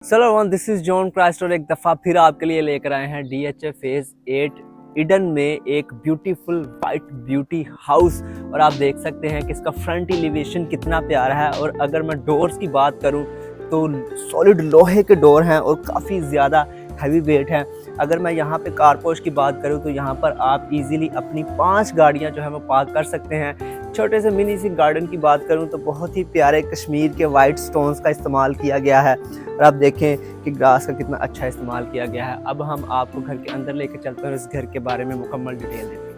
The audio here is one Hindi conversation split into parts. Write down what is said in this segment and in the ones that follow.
Hello this is John Christ और एक दफ़ा फिर आपके लिए लेकर आए हैं DHA फेज 8 ईडन में एक ब्यूटीफुल वाइट ब्यूटी हाउस। और आप देख सकते हैं कि इसका फ्रंट एलिवेशन कितना प्यारा है। और अगर मैं डोर्स की बात करूं तो सॉलिड लोहे के डोर हैं और काफ़ी ज़्यादा हैवी वेट हैं। अगर मैं यहाँ पे कारपोश की बात करूँ तो यहाँ पर आप इजीली अपनी 5 गाड़ियाँ जो है वो पार्क कर सकते हैं। छोटे से मिनी सी गार्डन की बात करूँ तो बहुत ही प्यारे कश्मीर के वाइट स्टोन्स का इस्तेमाल किया गया है। और आप देखें कि ग्रास का कितना अच्छा इस्तेमाल किया गया है। अब हम आपको घर के अंदर लेकर चलते हैं और इस घर के बारे में मुकम्मल डिटेल देते हैं।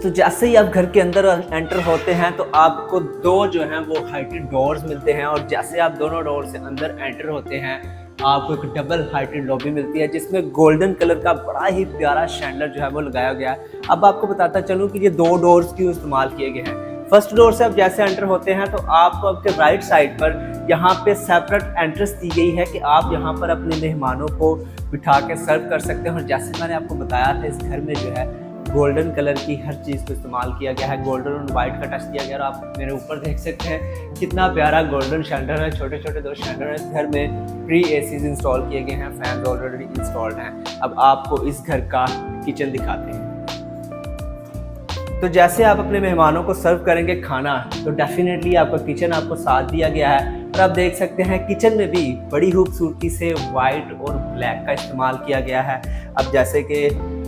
तो जैसे ही आप घर के अंदर एंटर होते हैं तो आपको दो जो हैं वो हाइटेड डोर्स मिलते हैं। और जैसे आप दोनों डोर से अंदर एंटर होते हैं आपको एक डबल हाइटेड लॉबी मिलती है जिसमें गोल्डन कलर का बड़ा ही प्यारा शैंडलर जो है वो लगाया गया है। अब आपको बताता चलूँ कि ये दो डोर्स क्यों इस्तेमाल किए गए हैं। फर्स्ट डोर से आप जैसे एंटर होते हैं तो आपको आपके राइट साइड पर यहाँ पे सेपरेट एंट्रेंस दी गई है कि आप यहाँ पर अपने मेहमानों को बिठा के सर्व कर सकते हैं। और जैसे मैंने आपको बताया था इस घर में जो है गोल्डन कलर की हर चीज़ को इस्तेमाल किया गया है। गोल्डन और वाइट का टच दिया गया। और आप मेरे ऊपर देख सकते हैं कितना प्यारा गोल्डन शैंडलर है। छोटे छोटे दो शैंडलर हैं। इस घर में प्री एसीज इंस्टॉल किए गए हैं, फैंस ऑलरेडी इंस्टॉल्ड हैं। अब आपको इस घर का किचन दिखाते हैं। तो जैसे आप अपने मेहमानों को सर्व करेंगे खाना तो डेफिनेटली आपका किचन आपको साथ दिया गया है। और आप देख सकते हैं किचन में भी बड़ी खूबसूरती से वाइट और ब्लैक का इस्तेमाल किया गया है। अब जैसे कि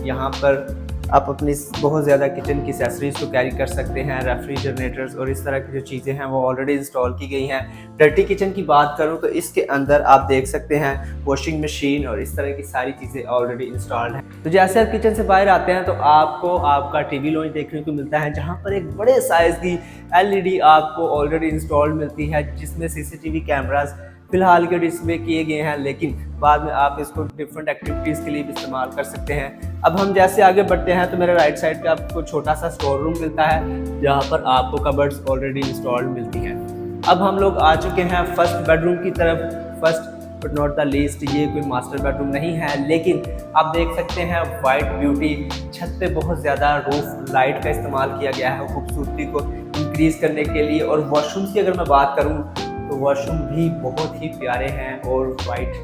यहाँ पर आप अपनी बहुत ज़्यादा किचन की एक्सेसरीज को कैरी कर सकते हैं, रेफ्रिजरेटर्स और इस तरह की जो चीज़ें हैं वो ऑलरेडी इंस्टॉल की गई हैं। डर्टी किचन की बात करूं तो इसके अंदर आप देख सकते हैं वॉशिंग मशीन और इस तरह की सारी चीज़ें ऑलरेडी इंस्टॉल्ड हैं। तो जैसे आप किचन से बाहर आते हैं तो आपको आपका टीवी लॉन्च देखने को मिलता है जहां पर एक बड़े साइज़ की LED आपको ऑलरेडी इंस्टॉल्ड मिलती है जिसमें CCTV कैमराज फिलहाल के डिस्प्ले किए गए हैं, लेकिन बाद में आप इसको डिफरेंट एक्टिविटीज़ के लिए भी इस्तेमाल कर सकते हैं। अब हम जैसे आगे बढ़ते हैं तो मेरे राइट साइड पे आपको छोटा सा स्टोर रूम मिलता है जहाँ पर आपको कबर्ड्स ऑलरेडी इंस्टॉल्ड मिलती हैं। अब हम लोग आ चुके हैं फर्स्ट बेडरूम की तरफ। First but not the least, ये कोई मास्टर बेडरूम नहीं है, लेकिन आप देख सकते हैं वाइट ब्यूटी। छत पे बहुत ज़्यादा रूफ लाइट का इस्तेमाल किया गया है खूबसूरती को इंक्रीज़ करने के लिए। और वॉशरूम्स की अगर मैं बात करूँ तो वॉशरूम भी बहुत ही प्यारे हैं और वाइट,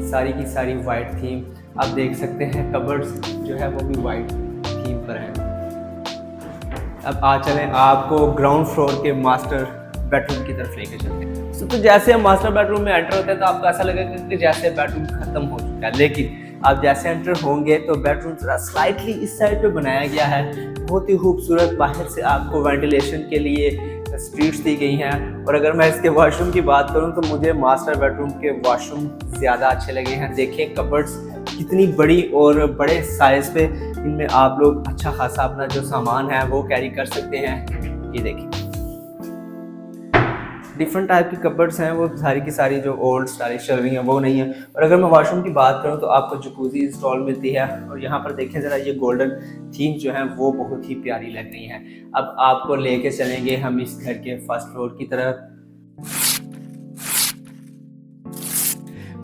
सारी की सारी वाइट थीम। आप देख सकते हैं कबर्ड्स जो है वो भी वाइट थीम पर है। अब आ चलें आपको ग्राउंड फ्लोर के मास्टर बेडरूम की तरफ लेके चलते हैं। तो जैसे हम मास्टर बेडरूम में एंटर होते हैं तो आपको ऐसा लगेगा कि जैसे बेडरूम खत्म हो चुका है, लेकिन आप जैसे एंटर होंगे तो बेडरूम थोड़ा स्लाइटली इस साइड पे बनाया गया है। बहुत ही खूबसूरत, बाहर से आपको वेंटिलेशन के लिए स्ट्रीट्स दी गई हैं। और अगर मैं इसके वॉशरूम की बात करूं तो मुझे मास्टर बेडरूम के वॉशरूम ज़्यादा अच्छे लगे हैं। देखिए कबर्ड्स कितनी बड़ी और बड़े साइज़ पे इनमें आप लोग अच्छा खासा अपना जो सामान है वो कैरी कर सकते हैं। ये देखिए डिफरेंट टाइप की कबर्ड्स हैं, वो सारी की सारी जो ओल्ड स्टाइलिश चल रही हैं वो नहीं है। और अगर मैं वॉशरूम की बात करूं तो आपको जकूज़ी इंस्टॉल मिलती है। और यहाँ पर देखें ज़रा ये गोल्डन थीम जो है वो बहुत ही प्यारी लग रही है। अब आपको लेके चलेंगे हम इस घर के फर्स्ट फ्लोर की तरफ।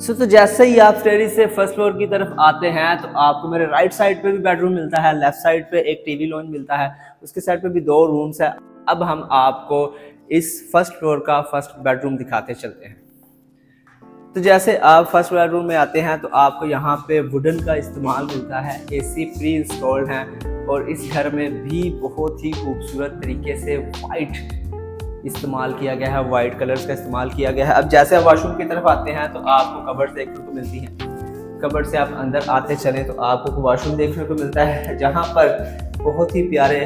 तो जैसे ही आप टेरेस से फर्स्ट फ्लोर की तरफ आते हैं तो आपको मेरे राइट साइड पे भी बेडरूम मिलता है, लेफ्ट साइड पे एक टीवी लॉन्च मिलता है, उसके साइड पे भी 2 रूम्स है। अब हम आपको इस फर्स्ट फ्लोर का फर्स्ट बेडरूम दिखाते चलते हैं। तो जैसे आप फर्स्ट बेडरूम में आते हैं तो आपको यहाँ पे वुडन का इस्तेमाल मिलता है। AC प्री इंस्टॉल्ड है और इस घर में भी बहुत ही खूबसूरत तरीके से वाइट इस्तेमाल किया गया है, वाइट कलर्स का इस्तेमाल किया गया है। अब जैसे आप वॉशरूम की तरफ आते हैं तो आपको कबर्ड देखने को मिलती हैं। कबर्ड से आप अंदर आते चलें तो आपको वॉशरूम देखने को मिलता है जहाँ पर बहुत ही प्यारे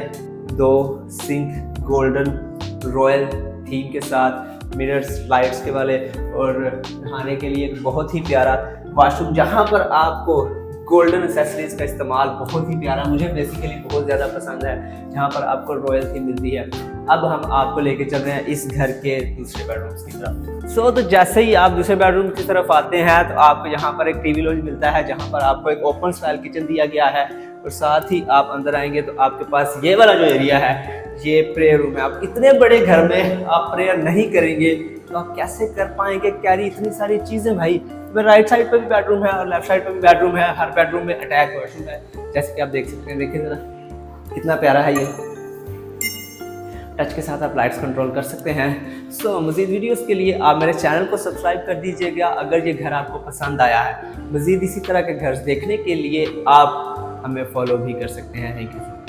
2 सिंक गोल्डन रॉयल थीम के साथ मिरर्स लाइट्स के वाले और नहाने के लिए बहुत ही प्यारा वॉशरूम जहाँ पर आपको गोल्डन एक्सेसरीज का इस्तेमाल बहुत ही प्यारा, मुझे बेसिकली बहुत ज़्यादा पसंद है, जहाँ पर आपको रॉयल थीम मिलती है। अब हम आपको लेके चल रहे हैं इस घर के दूसरे बेडरूम्स की तरफ। तो जैसे ही आप दूसरे बेडरूम की तरफ आते हैं तो आपको यहाँ पर एक टीवी लॉन्च मिलता है जहाँ पर आपको एक ओपन स्टाइल किचन दिया गया है। और साथ ही आप अंदर आएंगे तो आपके पास ये वाला जो एरिया है ये प्रेयर रूम है। आप इतने बड़े घर में आप प्रेयर नहीं करेंगे तो आप कैसे कर पाएंगे, कैरी इतनी सारी चीज़ें भाई। मेरे राइट साइड पे भी बेडरूम है और लेफ्ट साइड पे भी बेडरूम है, हर बेडरूम में अटैच वॉशरूम है जैसे कि आप देख सकते हैं। देखिए जरा कितना प्यारा है ये। टच के साथ आप लाइट्स कंट्रोल कर सकते हैं। सो मज़ीद वीडियोस के लिए आप मेरे चैनल को सब्सक्राइब कर दीजिएगा अगर ये घर आपको पसंद आया है। मज़ीद इसी तरह के घर देखने के लिए आप हमें फॉलो भी कर सकते हैं। Thank you.